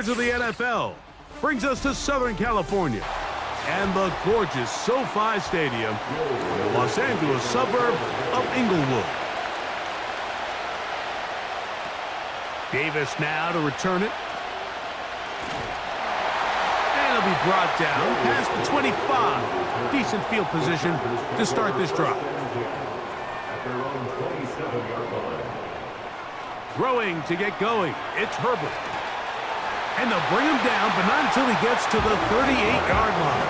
coverage of the NFL brings us to Southern California and the gorgeous SoFi Stadium in the Los Angeles suburb of Inglewood. Davis now to return it. And it'll be brought down past the 25. Decent field position to start this drive. Throwing to get going. It's Herbert. And they'll bring him down, but not until he gets to the 38-yard line.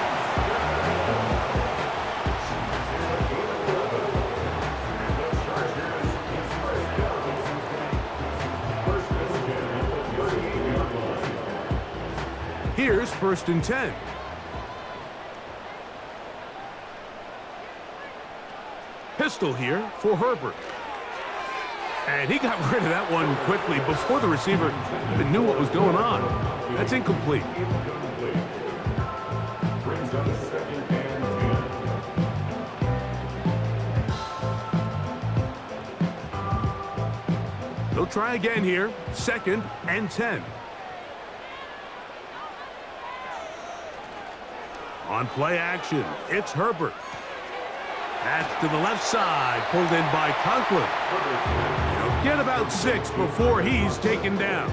Here's 1st and 10. Pistol here for Herbert. And he got rid of that one quickly before the receiver even knew what was going on. That's incomplete. They'll try again here. 2nd and 10. On play action, it's Herbert. Pass to the left side, pulled in by Conklin. He'll get about 6 before he's taken down.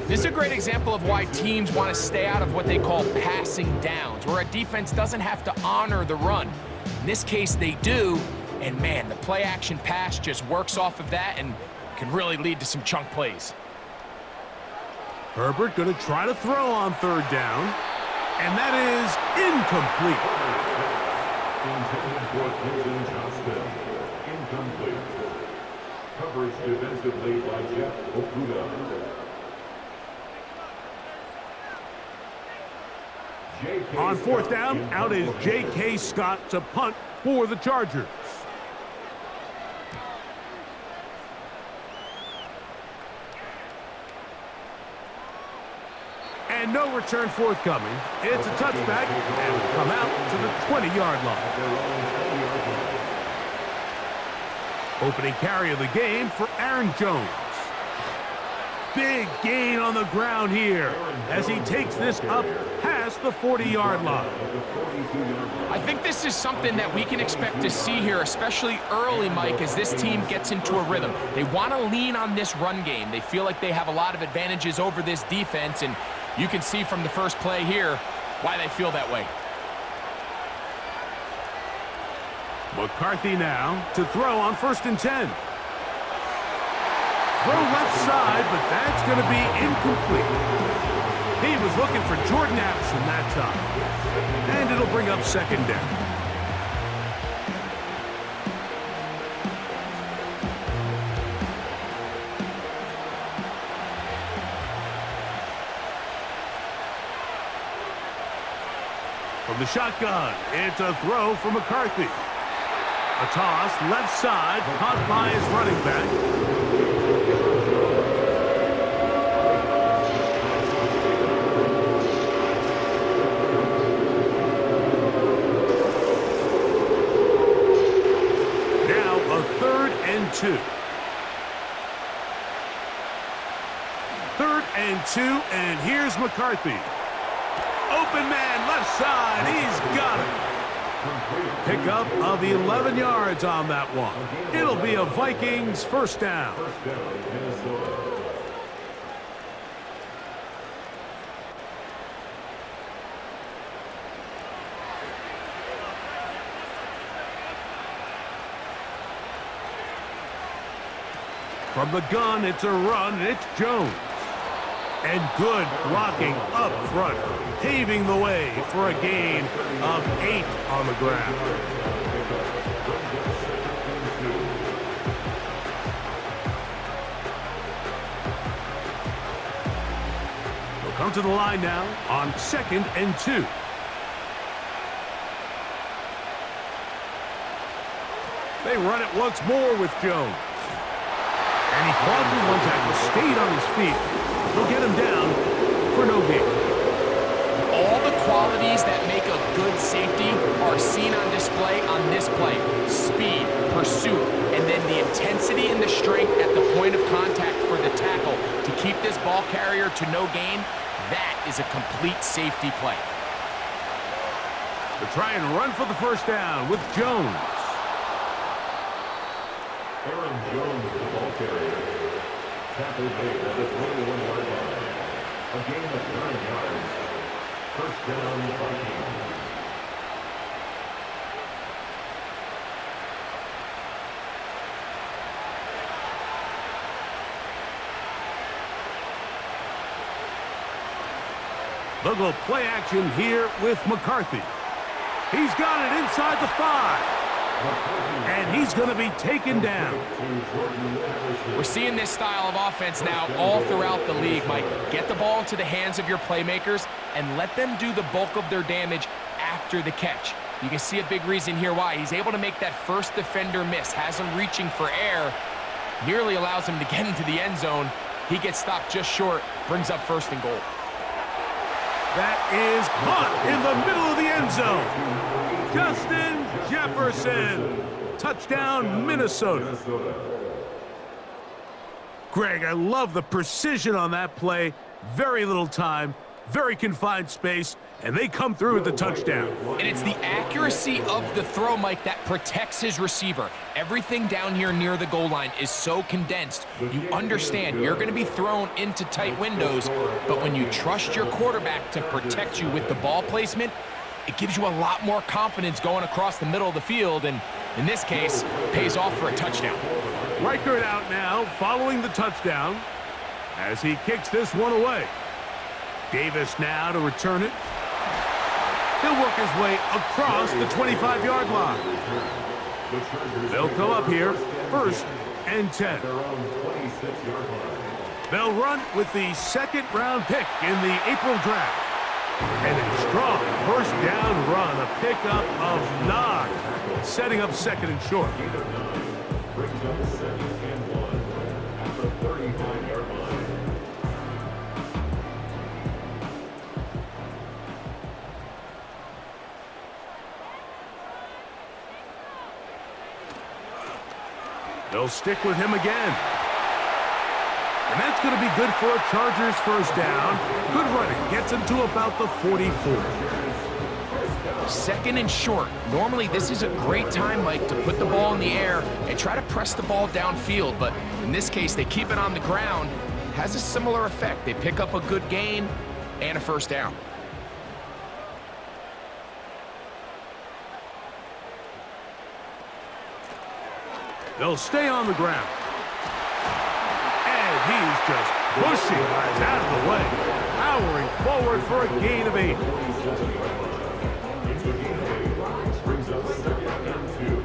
This is a great example of why teams want to stay out of what they call passing downs, where a defense doesn't have to honor the run. In this case, they do, and man, the play action pass just works off of that and can really lead to some chunk plays. Herbert going to try to throw on 3rd down. And that is incomplete. Intended for Clinton Johnston. Incomplete. Coverage defensively by Jeff Okuda. On 4th down, out is J.K. Scott to punt for the Chargers. And no return forthcoming. It's a touchback, and will come out to the 20-yard line. Opening carry of the game for Aaron Jones. Big gain on the ground here as he takes this up past the 40-yard line. I think this is something that we can expect to see here, especially early, Mike, as this team gets into a rhythm. They want to lean on this run game. They feel like they have a lot of advantages over this defense, and you can see from the first play here why they feel that way. McCarthy now to throw on 1st and 10. Throw left side, but that's going to be incomplete. He was looking for Jordan Addison that time. And it'll bring up 2nd down. From the shotgun, it's a throw for McCarthy. A toss, left side, caught by his running back. Now a 3rd and 2. 3rd and 2, and here's McCarthy. Open man, left side, he's got it. Pickup of 11 yards on that one. It'll be a Vikings 1st down. From the gun, it's a run, and it's Jones. And good blocking up front, paving the way for a gain of 8 on the ground. They'll come to the line now on 2nd and 2. They run it once more with Jones. And he fought through one tackle, stayed on his feet. They'll get him down for no gain. All the qualities that make a good safety are seen on display on this play. Speed, pursuit, and then the intensity and the strength at the point of contact for the tackle to To keep this ball carrier to no gain, that is a complete safety play. They try and run for the first down with Jones. Aaron Jones, the ball carrier. Tackle made at the 21-yard line. A gain of 9 yards. First down, Vikings. They'll go play action here with McCarthy. He's got it inside the 5. And he's going to be taken down. We're seeing this style of offense now all throughout the league, Mike. Get the ball into the hands of your playmakers and let them do the bulk of their damage after the catch. You can see a big reason here why. He's able to make that first defender miss, has him reaching for air, nearly allows him to get into the end zone. He gets stopped just short, brings up first and goal. That is caught in the middle of the end zone. Justin Jefferson. Touchdown, Minnesota. Greg, I love the precision on that play. Very little time, very confined space, and they come through with the touchdown. And it's the accuracy of the throw, Mike, that protects his receiver. Everything down here near the goal line is so condensed. You understand you're going to be thrown into tight windows, but when you trust your quarterback to protect you with the ball placement, it gives you a lot more confidence going across the middle of the field, and in this case, pays off for a touchdown. Reichert out now, following the touchdown, as he kicks this one away. Davis now to return it. He'll work his way across the 25-yard line. They'll come up here, 1st and 10. They'll run with the 2nd-round pick in the April draft. And a strong first down run, a pickup of 9, setting up 2nd and short. Brings up 2nd and 1 at the 35-yard line. They'll stick with him again. And that's going to be good for a Chargers first down. Good running. Gets him to about the 44. 2nd and short. Normally, this is a great time, Mike, to put the ball in the air and try to press the ball downfield. But in this case, they keep it on the ground. Has a similar effect. They pick up a good gain and a first down. They'll stay on the ground. And he's just pushing guys out of the way. Powering forward for a gain of 8. Brings up 2nd and 2.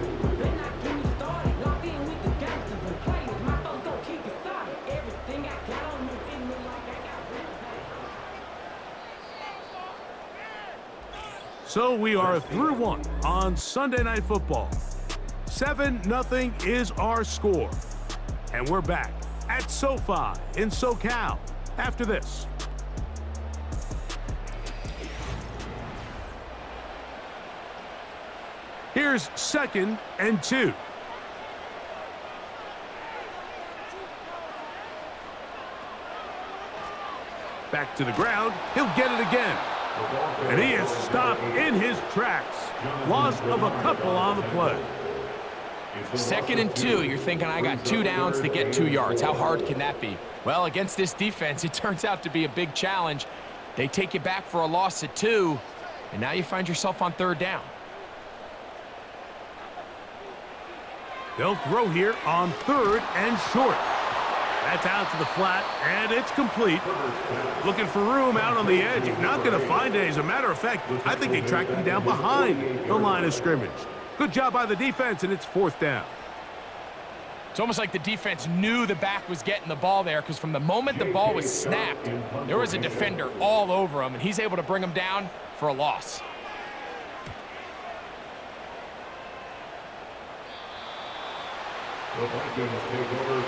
So we are through 1 on Sunday Night Football. 7-0 is our score. And we're back at SoFi in SoCal after this. Here's 2nd and 2. Back to the ground. He'll get it again. And he is stopped in his tracks. Loss of a couple on the play. 2nd and 2, you're thinking, I got 2 downs to get 2 yards. How hard can that be? Well, against this defense, it turns out to be a big challenge. They take you back for a loss at 2, and now you find yourself on 3rd down. They'll throw here on 3rd and short. That's out to the flat, and it's complete. Looking for room out on the edge. You're not going to find it. As a matter of fact, I think they tracked him down behind the line of scrimmage. Good job by the defense, and it's 4th down. It's almost like the defense knew the back was getting the ball there, because from the moment the ball was snapped, there was a defender all over him, and he's able to bring him down for a loss.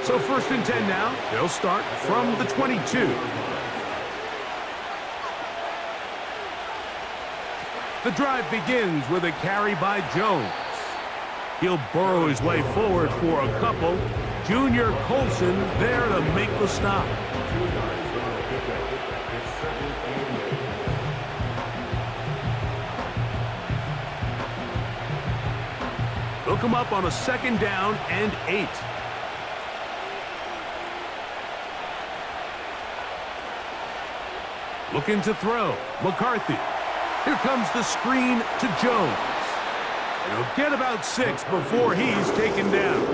So 1st and 10 now. They'll start from the 22. The drive begins with a carry by Jones. He'll burrow his way forward for a couple. Junior Colson there to make the stop. yards on the pickup. It's second and 8. Hook him up on a 2nd down and 8. Looking to throw. McCarthy. Here comes the screen to Jones. And he'll get about 6 before he's taken down.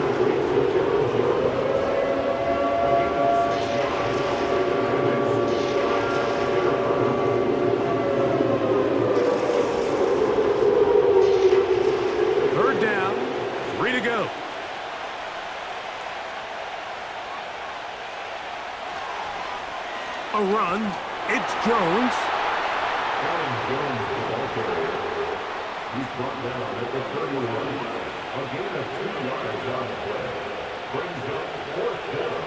Third down, 3 to go. A run. It's Jones. Jones, the ball carrier. He's brought down at the 31. A gain of 2 yards on the play. Brings up 4th down.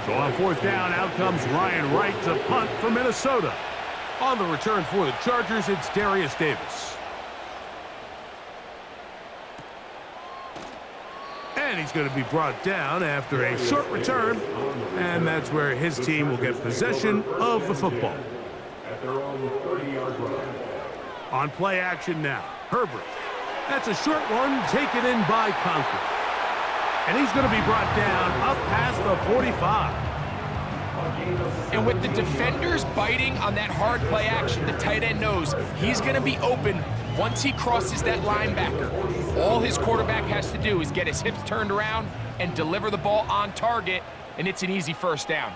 So on 4th down, out comes Ryan Wright to punt for Minnesota. On the return for the Chargers, it's Darius Davis. And he's going to be brought down after a short return, and that's where his team will get possession of the football. At their own 30-yard line. On play action now, Herbert. That's a short one taken in by Conklin. And he's going to be brought down up past the 45. And with the defenders biting on that hard play action, the tight end knows he's going to be open once he crosses that linebacker. All his quarterback has to do is get his hips turned around and deliver the ball on target, and it's an easy 1st down.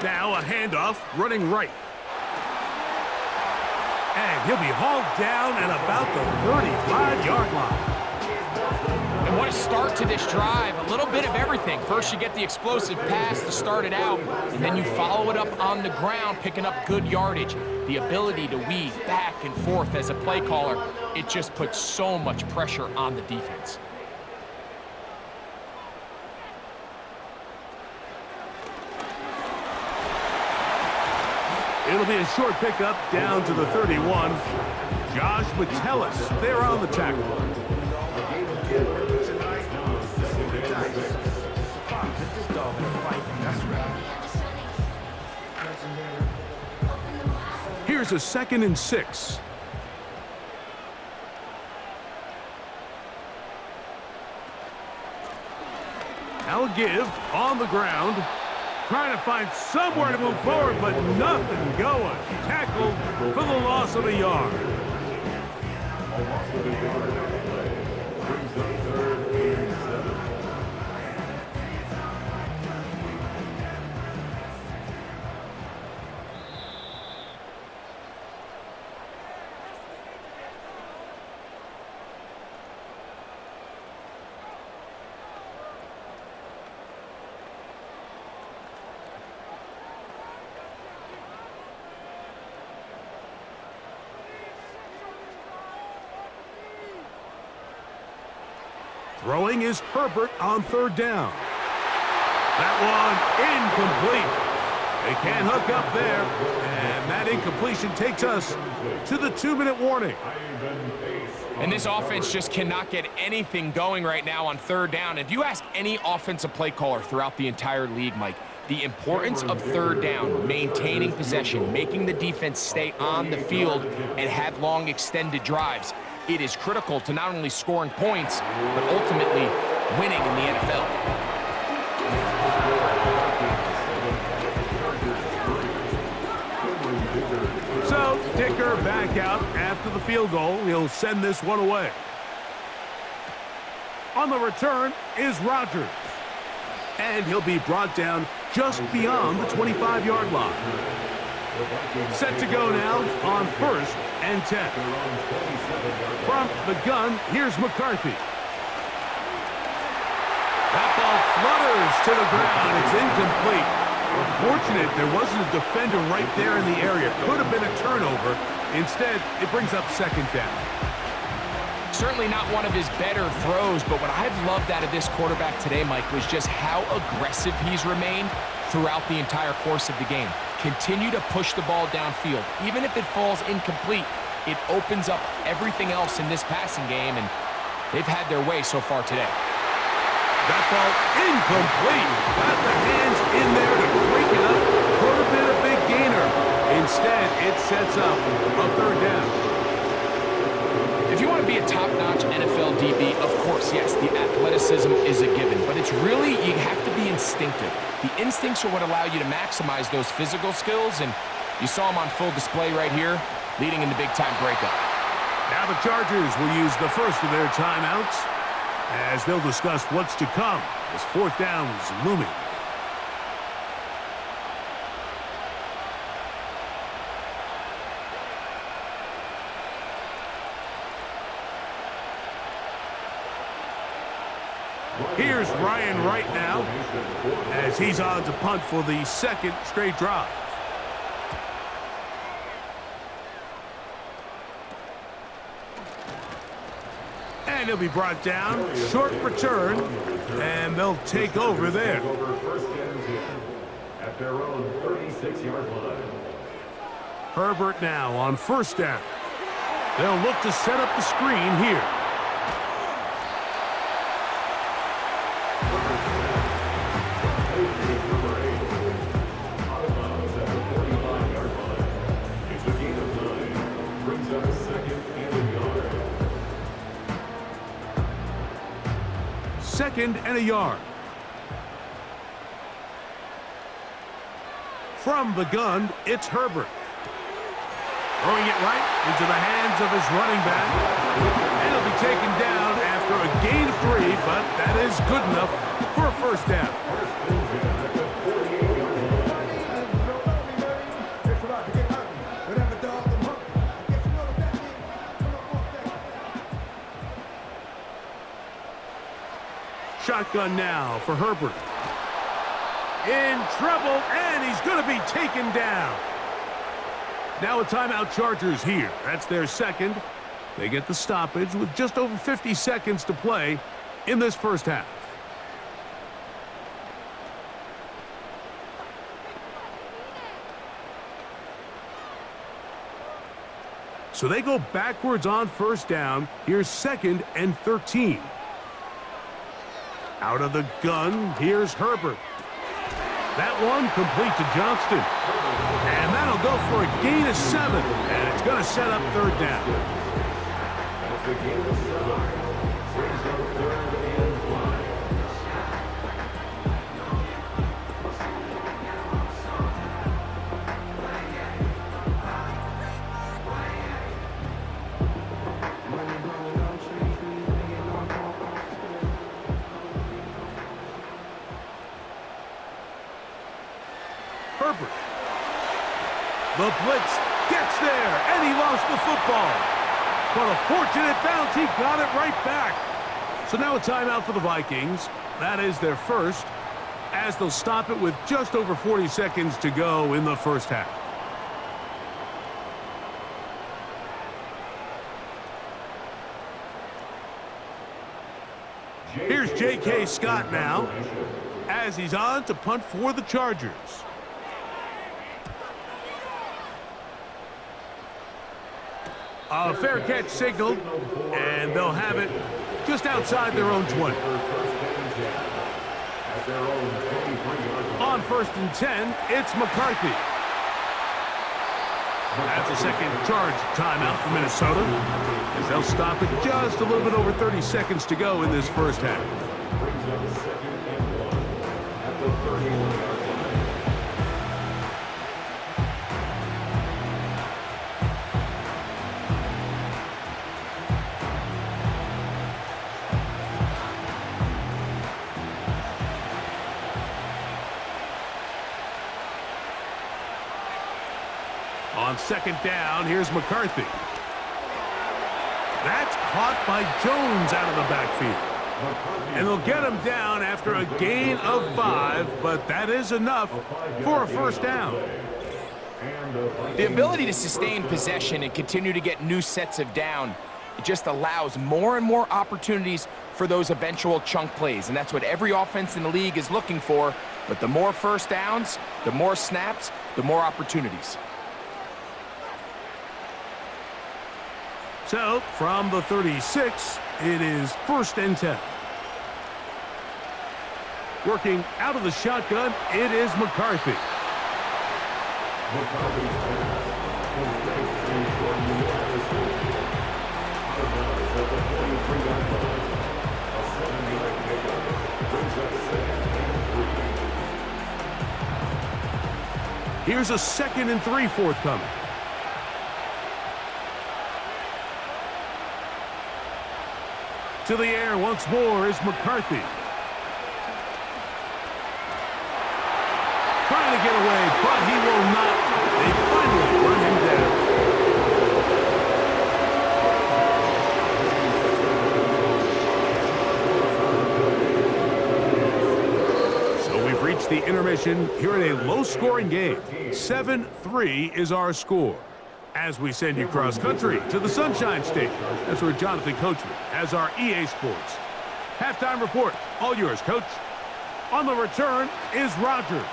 Now a handoff running right. And he'll be hauled down at about the 35-yard line. And what a start to this drive. A little bit of everything. First, you get the explosive pass to start it out, and then you follow it up on the ground, picking up good yardage. The ability to weave back and forth as a play caller, it just puts so much pressure on the defense. It'll be a short pickup down to the 31. Josh Metellus there on the tackle. Here's a 2nd and 6. Now a give on the ground. Trying to find somewhere to move forward, but nothing going. Tackled for the loss of a yard. A loss of a yard on the play. Brings up 3rd and 7. Throwing is Herbert on 3rd down. That one incomplete. They can't hook up there, and that incompletion takes us to the 2-minute warning. And this offense just cannot get anything going right now on 3rd down. If you ask any offensive play caller throughout the entire league, Mike, the importance of 3rd down, maintaining possession, making the defense stay on the field and have long extended drives, it is critical to not only scoring points, but ultimately winning in the NFL. So, Dicker back out after the field goal. He'll send this one away. On the return is Rodgers. And he'll be brought down just beyond the 25-yard line. Set to go now on 1st and 10. From the gun, here's McCarthy. That ball flutters to the ground. It's incomplete. Fortunate there wasn't a defender right there in the area. Could have been a turnover. Instead, it brings up 2nd down. Certainly not one of his better throws, but what I've loved out of this quarterback today, Mike, was just how aggressive he's remained throughout the entire course of the game. Continue to push the ball downfield. Even if it falls incomplete, it opens up everything else in this passing game, and they've had their way so far today. That ball incomplete. Got the hands in there to break it up. Could have been a big gainer. Instead, it sets up a third down. If you want to be a top-notch NFL DB, of course, yes, the athleticism is a given, but it's really, you have to be instinctive. The instincts are what allow you to maximize those physical skills, and you saw them on full display right here, leading in the big-time breakup. Now the Chargers will use the first of their timeouts as they'll discuss what's to come as fourth down is looming. Here's Ryan Wright now as he's on to punt for the second straight drive. And he'll be brought down. Short return. And they'll take over there. First and 10 at their own 36-yard line. Herbert now on first down. They'll look to set up the screen here. Second and a yard. From the gun, it's Herbert. Throwing it right into the hands of his running back. And he'll be taken down after a gain of 3, but that is good enough for a first down. Shotgun now for Herbert. In trouble, and he's going to be taken down. Now a timeout, Chargers here. That's their second. They get the stoppage with just over 50 seconds to play in this first half. So they go backwards on first down. Here's second and 13. Out of the gun, here's Herbert. That one complete to Johnston. And that'll go for a gain of 7. And it's going to set up third down. That's the gain of 7. Brings up third and 5. Herbert. The blitz gets there, and he lost the football. But a fortunate bounce, he got it right back. So now a timeout for the Vikings. That is their first, as they'll stop it with just over 40 seconds to go in the first half. Here's J.K. Scott now, as he's on to punt for the Chargers. A fair catch signaled, and they'll have it just outside their own 20. On first and 10, it's McCarthy. That's a second charge timeout for Minnesota, as they'll stop it just a little bit over 30 seconds to go in this first half. On second down, here's McCarthy. That's caught by Jones out of the backfield. And they'll get him down after a gain of 5, but that is enough for a first down. The ability to sustain possession and continue to get new sets of down, it just allows more and more opportunities for those eventual chunk plays. And that's what every offense in the league is looking for. But the more first downs, the more snaps, the more opportunities. So, from the 36, it is 1st and 10. Working out of the shotgun, it is McCarthy. McCarthy's pass completed to Jordan Anderson. Out of bounds at the 43-yard line. A 7-yard pickup brings up 2nd and 3. Here's a 2nd and 3 forthcoming. To the air once more is McCarthy. Trying to get away, but he will not. They finally run him down. So we've reached the intermission here in a low-scoring game. 7-3 is our score. As we send you cross-country to the Sunshine State. That's where Jonathan Coachman has our EA Sports halftime report. All yours, Coach. On the return is Rodgers.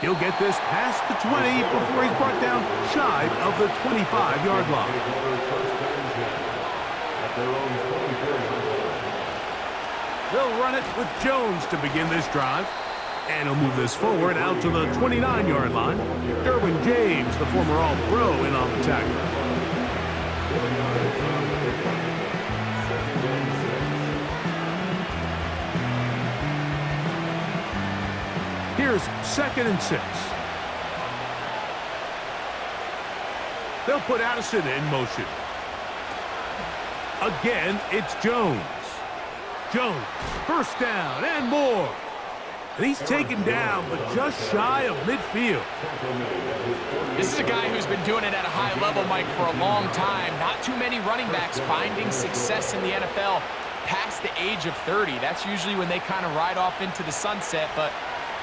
He'll get this past the 20 before he's brought down shy of the 25-yard line. They'll run it with Jones to begin this drive. And he'll move this forward out to the 29-yard line. Derwin James, the former All-Pro, in on the tackle. Here's 2nd and 6. They'll put Addison in motion. Again, it's Jones. Jones, 1st down and more. And he's taken down, but just shy of midfield. This is a guy who's been doing it at a high level, Mike, for a long time. Not too many running backs finding success in the NFL past the age of 30. That's usually when they kind of ride off into the sunset, but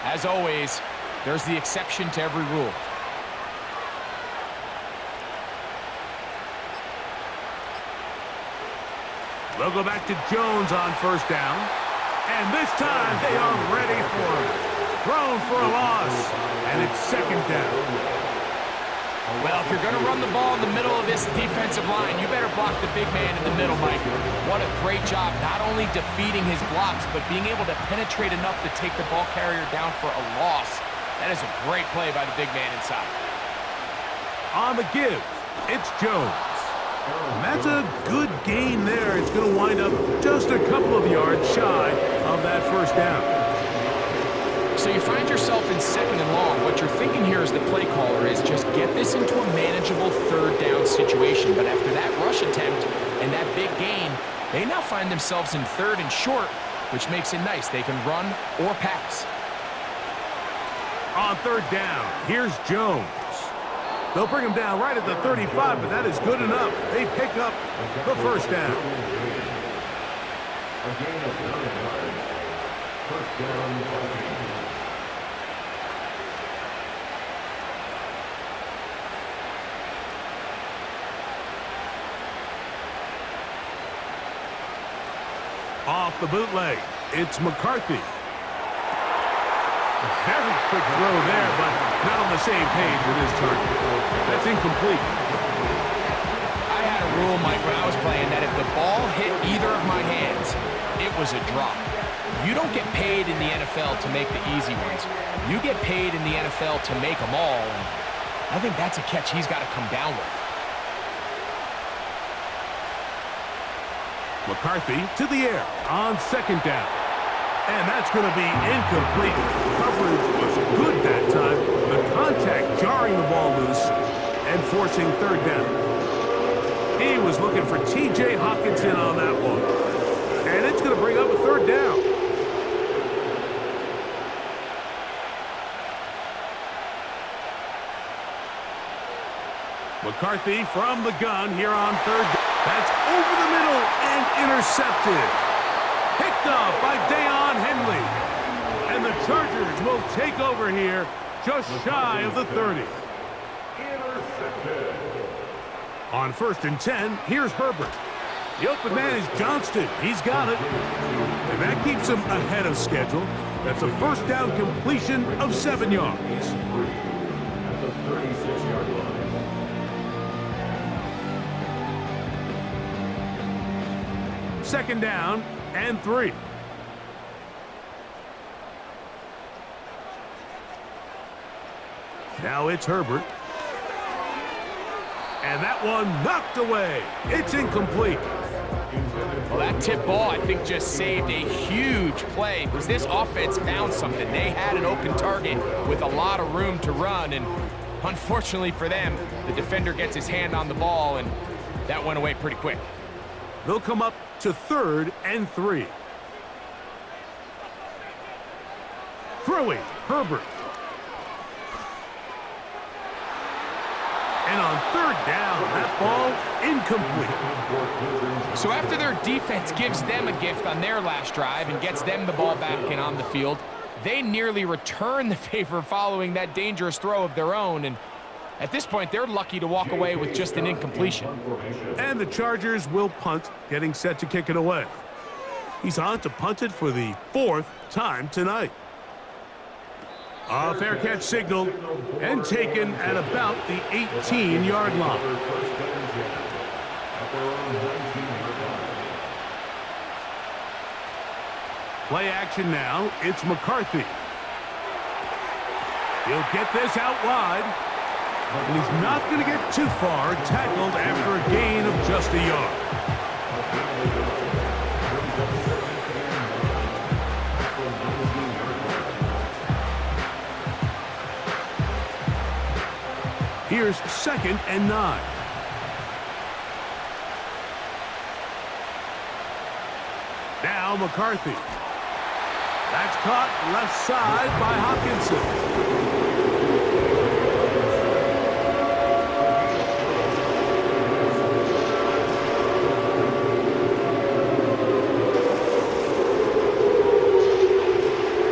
as always, there's the exception to every rule. They'll go back to Jones on 1st down. And this time, they are ready for it. Thrown for a loss, and it's 2nd down. Well, if you're going to run the ball in the middle of this defensive line, you better block the big man in the middle, Mike. What a great job, not only defeating his blocks, but being able to penetrate enough to take the ball carrier down for a loss. That is a great play by the big man inside. On the give, it's Jones. And that's a good gain there. It's going to wind up just a couple of yards shy of that 1st down. So you find yourself in 2nd and long. What you're thinking here as the play caller is just get this into a manageable 3rd down situation. But after that rush attempt and that big gain, they now find themselves in 3rd and short, which makes it nice. They can run or pass. On 3rd down, here's Jones. They'll bring him down right at the 35, but that is good enough. They pick up the 1st down. A gain of 9 yards. 1st down, Vikings. Off the bootleg, it's McCarthy. A very quick throw there, but not on the same page with his target. That's incomplete. I had a rule, Mike, when I was playing that if the ball hit either of my hands, it was a drop. You don't get paid in the NFL to make the easy ones. You get paid in the NFL to make them all, and I think that's a catch he's got to come down with. McCarthy to the air on 2nd down. And that's going to be incomplete. Coverage was good that time. The contact jarring the ball loose and forcing 3rd down. He was looking for T.J. Hockenson on that one. And it's going to bring up a 3rd down. McCarthy from the gun here on 3rd down. That's over the middle and intercepted. Picked off by Deion Henley. And the Chargers will take over here just shy of the 30. Intercepted. On 1st and 10, here's Herbert. The open man is Johnston. He's got it. And that keeps him ahead of schedule. That's a 1st down completion of 7 yards. At the 36-yard line. Second down and 3. Now it's Herbert. And that one knocked away. It's incomplete. Well, that tip ball, I think, just saved a huge play because this offense found something. They had an open target with a lot of room to run, and unfortunately for them, the defender gets his hand on the ball, and that went away pretty quick. They'll come up to 3rd and 3. Throwing, Herbert. And on 3rd down, that ball incomplete. So after their defense gives them a gift on their last drive and gets them the ball back and on the field, they nearly return the favor following that dangerous throw of their own. And at this point, they're lucky to walk away with just an incompletion. And the Chargers will punt, getting set to kick it away. He's on to punt it for the 4th time tonight. A fair catch signal and taken at about the 18-yard line. Play action now. It's McCarthy. He'll get this out wide. And he's not going to get too far, tackled after a gain of just a yard. Here's 2nd and 9. Now McCarthy. That's caught left side by Hopkinson.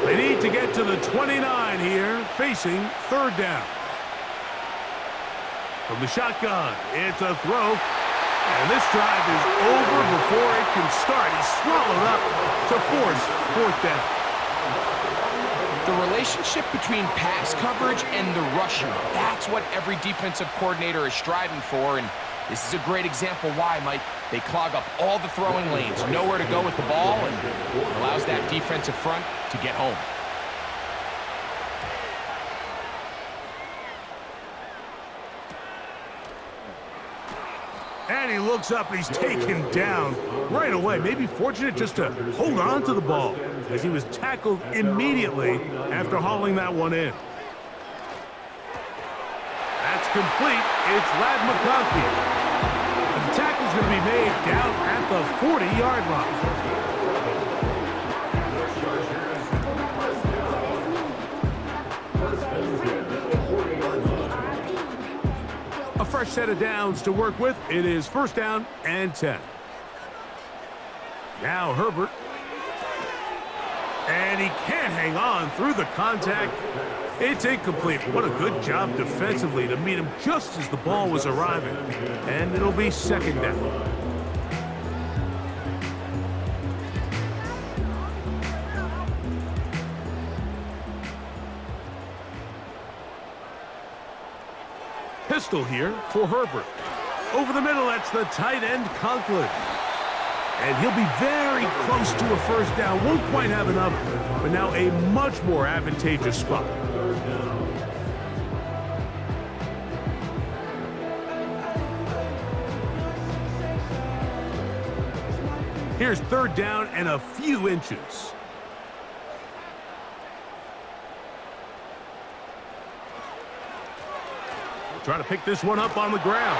They need to get to the 29 here, facing 3rd down. From the shotgun, it's a throw, and this drive is over before it can start. He's swallowed up to force 4th down. The relationship between pass coverage and the rushing, that's what every defensive coordinator is striving for, and this is a great example why, Mike. They clog up all the throwing lanes, nowhere to go with the ball, and allows that defensive front to get home. And he looks up, and he's taken down right away. Maybe fortunate just to hold on to the ball as he was tackled immediately after hauling that one in. That's complete. It's Lad McConkey. The tackle's going to be made down at the 40-yard line. A fresh set of downs to work with. It is 1st down and 10. Now Herbert. And he can't hang on through the contact. It's incomplete. What a good job defensively to meet him just as the ball was arriving. And it'll be 2nd down. Pistol here for Herbert. Over the middle, that's the tight end, Conklin. And he'll be very close to a 1st down. Won't quite have enough, but now a much more advantageous spot. Here's 3rd down and a few inches. Try to pick this one up on the ground.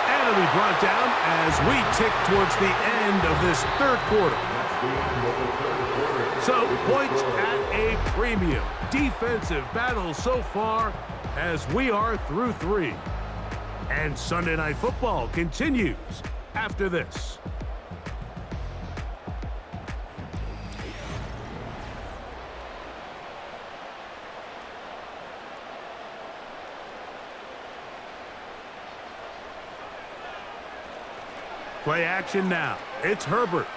And it'll be brought down as we tick towards the end of this 3rd quarter. So, points at a premium. Defensive battle so far as we are through 3. And Sunday Night Football continues after this. Play action now. It's Herbert.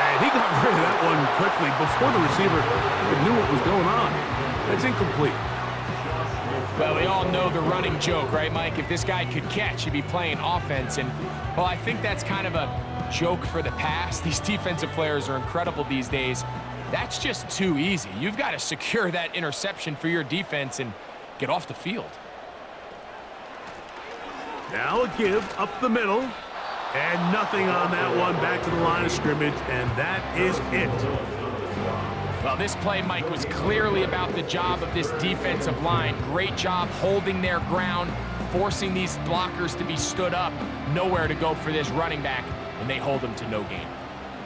And he got rid of that one quickly before the receiver even knew what was going on. That's incomplete. Well, we all know the running joke, right, Mike? If this guy could catch, he'd be playing offense. And, well, I think that's kind of a joke for the pass. These defensive players are incredible these days. That's just too easy. You've got to secure that interception for your defense and get off the field. Now a give up the middle. And nothing on that one, back to the line of scrimmage, and that is it. Well, this play, Mike, was clearly about the job of this defensive line. Great job holding their ground, forcing these blockers to be stood up. Nowhere to go for this running back, and they hold him to no gain.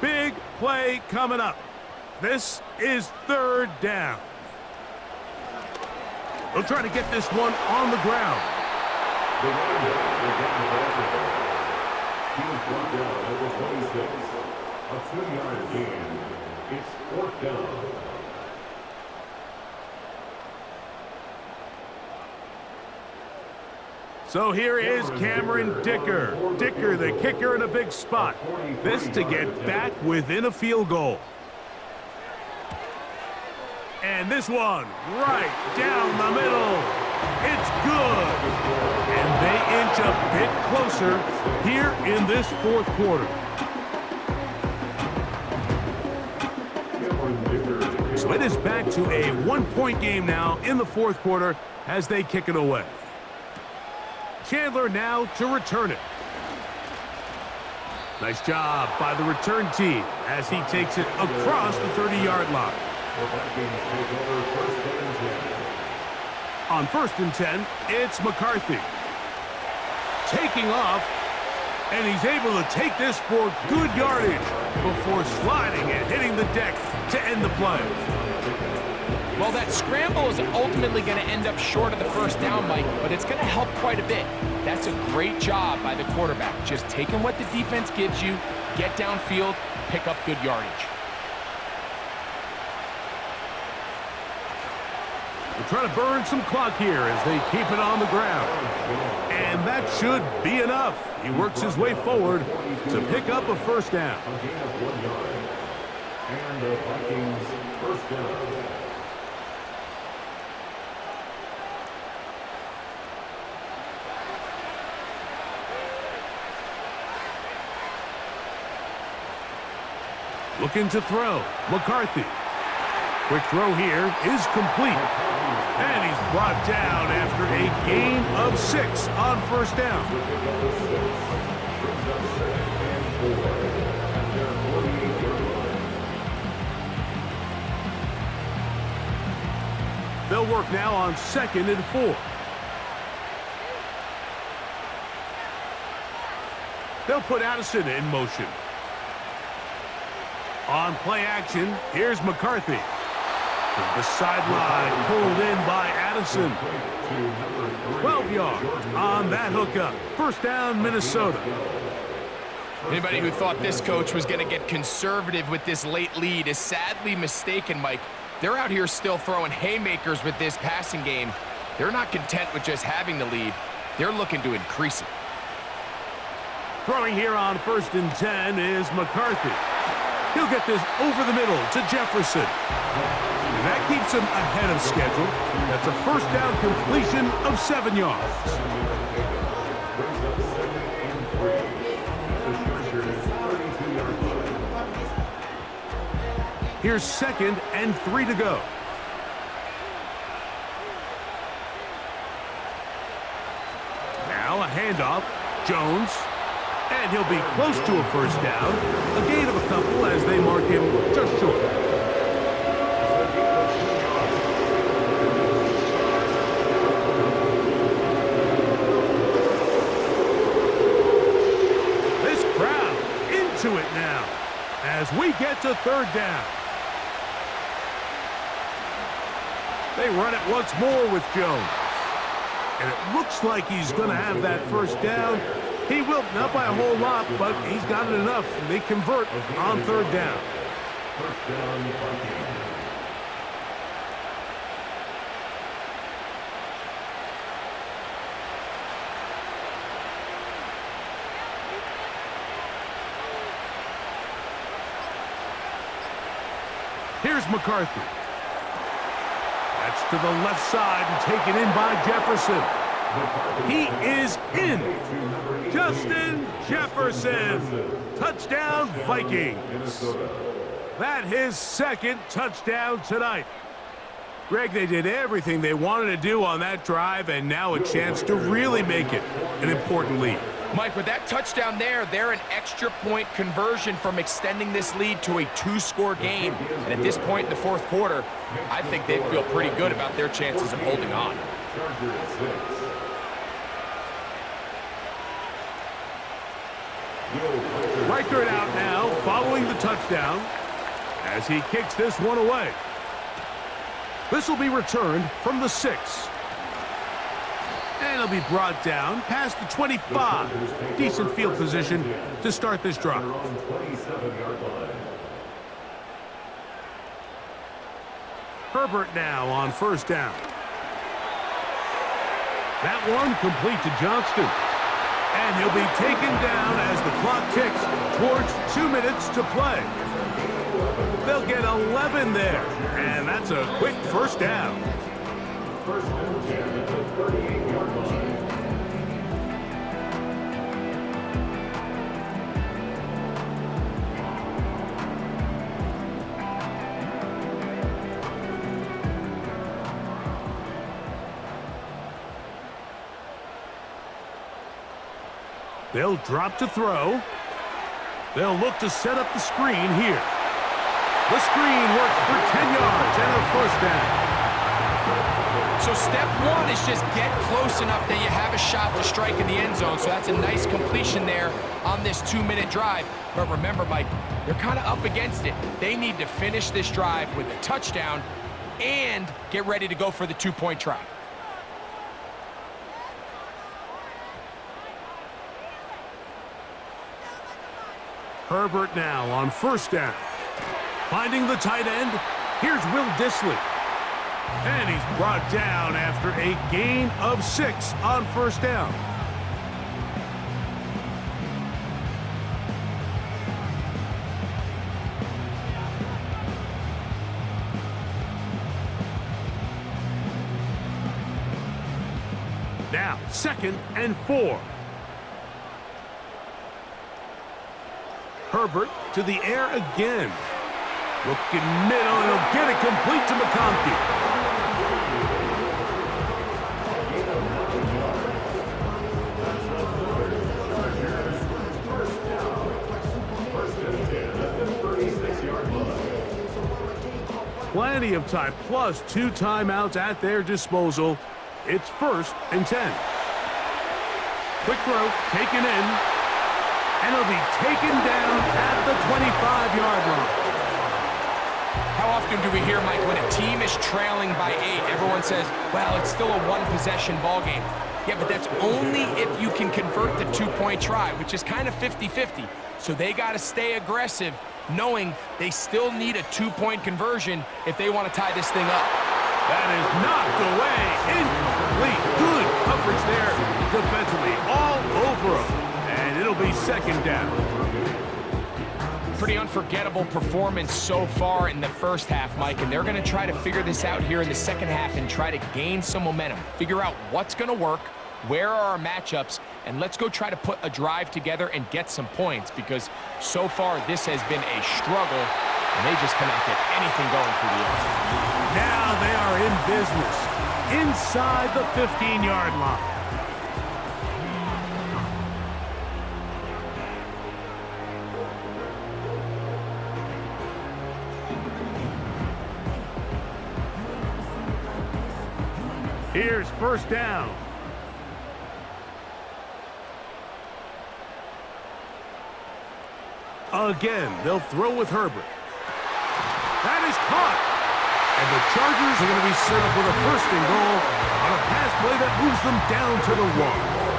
Big play coming up. This is third down. They'll try to get this one on the ground. The running back will get the ball. He was brought down at the 26. A 2-yard gain. It's fourth down. So here is Cameron Dicker. Dicker, the kicker, in a big spot. This to get back within a field goal. And this one right down the middle. It's good. And they inch a bit closer here in this fourth quarter. So it is back to a one-point game now in the fourth quarter as they kick it away. Chandler now to return it. Nice job by the return team as he takes it across the 30-yard line. On 1st and 10, it's McCarthy. Taking off, and he's able to take this for good yardage before sliding and hitting the deck to end the play. Well, that scramble is ultimately going to end up short of the first down, Mike, but it's going to help quite a bit. That's a great job by the quarterback, just taking what the defense gives you, get downfield, pick up good yardage. They're trying to burn some clock here as they keep it on the ground. And that should be enough. He works his way forward to pick up a first down. And the Vikings first down. Looking to throw. McCarthy. Quick throw here is complete. And he's brought down after a gain of 6 on first down. They'll work now on 2nd and 4. They'll put Addison in motion. On play action, here's McCarthy. From the sideline, pulled in by Addison. 12 yards on that hookup. First down, Minnesota. Anybody who thought this coach was going to get conservative with this late lead is sadly mistaken, Mike. They're out here still throwing haymakers with this passing game. They're not content with just having the lead. They're looking to increase it. Throwing here on 1st and 10 is McCarthy. He'll get this over the middle to Jefferson. And that keeps him ahead of schedule. That's a first down completion of 7 yards. Here's 2nd and 3 to go. Now a handoff. Jones. And he'll be close to a first down. A gain of a couple as they mark him just short. This crowd into it now as we get to 3rd down. They run it once more with Jones. And it looks like he's going to have that first down. He will, not by a whole lot, but he's got it enough. They convert on 3rd down. First down, Vikings. Here's McCarthy. That's to the left side and taken in by Jefferson. He is in. Justin Jefferson. Touchdown, Vikings. That his second touchdown tonight. Greg, they did everything they wanted to do on that drive, and now a chance to really make it an important lead. Mike, with that touchdown there, they're an extra point conversion from extending this lead to a 2-score game. And at this point in the fourth quarter, I think they feel pretty good about their chances of holding on. Reichert out now, following the touchdown, as he kicks this one away. This will be returned from the 6. And it'll be brought down past the 25. Decent field position to start this drive. Herbert now on first down. That one complete to Johnston. And he'll be taken down as the clock ticks towards 2 minutes to play. They'll get 11 there, and that's a quick first down. First and 10 at the 38-yard line. They'll drop to throw. They'll look to set up the screen here. The screen works for 10 yards and a first down. So step one is just get close enough that you have a shot to strike in the end zone. So that's a nice completion there on this 2-minute drive. But remember, Mike, they're kind of up against it. They need to finish this drive with a touchdown and get ready to go for the 2-point try. Herbert now on first down. Finding the tight end, here's Will Dissly. And he's brought down after a gain of 6 on first down. Now, 2nd and 4. Herbert to the air again. Looking middle, and he'll get it complete to McConkey. Plenty of time, plus 2 timeouts at their disposal. It's 1st and 10. Quick throw, taken in, and it'll be taken down at the 25-yard line. How often do we hear, Mike, when a team is trailing by 8, everyone says, well, it's still a 1-possession ball game. Yeah, but that's only if you can convert the 2-point try, which is kind of 50-50. So they got to stay aggressive, knowing they still need a 2-point conversion if they want to tie this thing up. That is knocked away. Incomplete. Good coverage there defensively. All over him. And it'll be 2nd down. Pretty unforgettable performance so far in the first half, Mike, and they're going to try to figure this out here in the second half and try to gain some momentum, figure out what's going to work, where are our matchups, and let's go try to put a drive together and get some points, because so far this has been a struggle, and they just cannot get anything going for the end. Now they are in business inside the 15-yard line. Here's first down. Again, they'll throw with Herbert. That is caught. And the Chargers are going to be set up with a 1st and goal on a pass play that moves them down to the 1.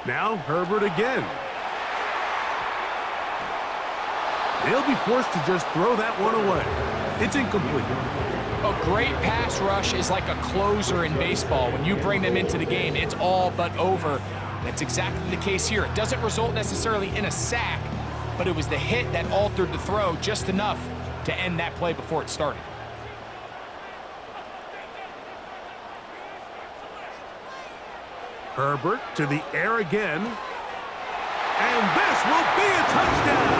Now Herbert again. They'll be forced to just throw that one away. It's incomplete. A great pass rush is like a closer in baseball. When you bring them into the game, it's all but over. That's exactly the case here. It doesn't result necessarily in a sack, but it was the hit that altered the throw just enough to end that play before it started. Herbert to the air again. And this will be a touchdown.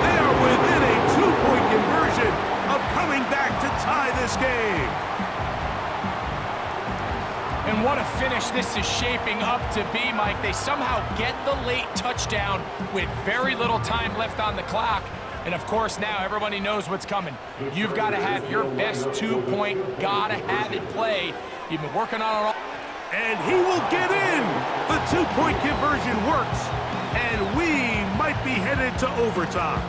They are within a 2-point conversion of coming back to tie this game. And what a finish this is shaping up to be, Mike. They somehow get the late touchdown with very little time left on the clock. And of course, now everybody knows what's coming. You've got to have your best 2-point, gotta have it play. You've been working on it all. And he will get in. The 2-point conversion works. And we might be headed to overtime.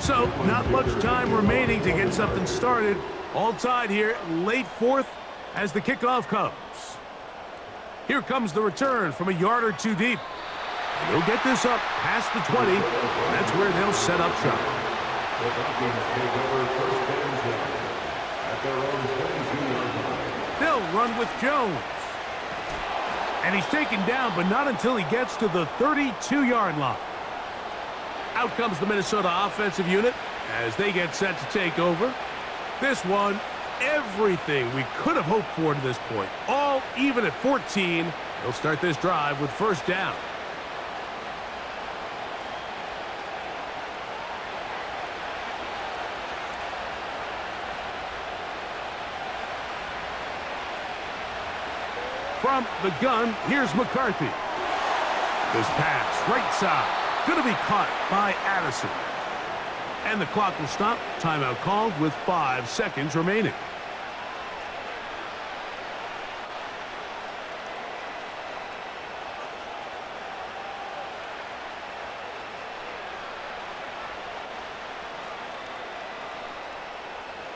So, not much time remaining to get something started. All tied here, late fourth, as the kickoff comes. Here comes the return from a yard or two deep. And they'll get this up past the 20, and that's where they'll set up shop. The Vikings take over first and 10 at their own 22-yard line. They'll run with Jones. And he's taken down, but not until he gets to the 32-yard line. Out comes the Minnesota offensive unit as they get set to take over. This one, everything we could have hoped for to this point. All even at 14. They'll start this drive with first down. From the gun, here's McCarthy. This pass, right side, going to be caught by Addison. And the clock will stop. Timeout called with 5 seconds remaining.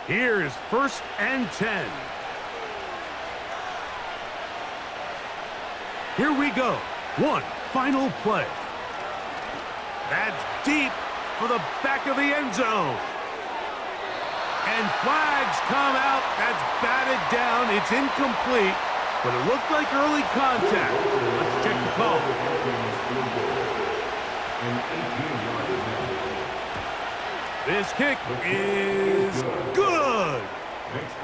Here's first and 10. Here we go. One final play. That's deep for the back of the end zone. And flags come out. That's batted down. It's incomplete, but it looked like early contact. Let's check the call. This kick is good.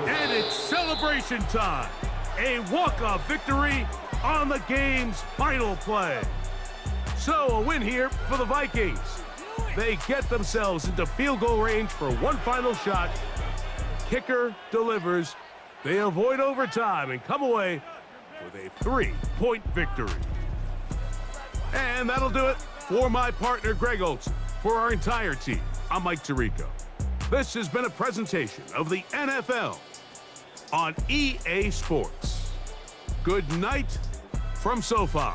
And it's celebration time. A walk-off victory on the game's final play. So a win here for the Vikings. They get themselves into field goal range for one final shot. Kicker delivers. They avoid overtime and come away with a 3-point victory. And that'll do it for my partner, Greg Olson. For our entire team, I'm Mike Tirico. This has been a presentation of the NFL on EA Sports. Good night from SoFi.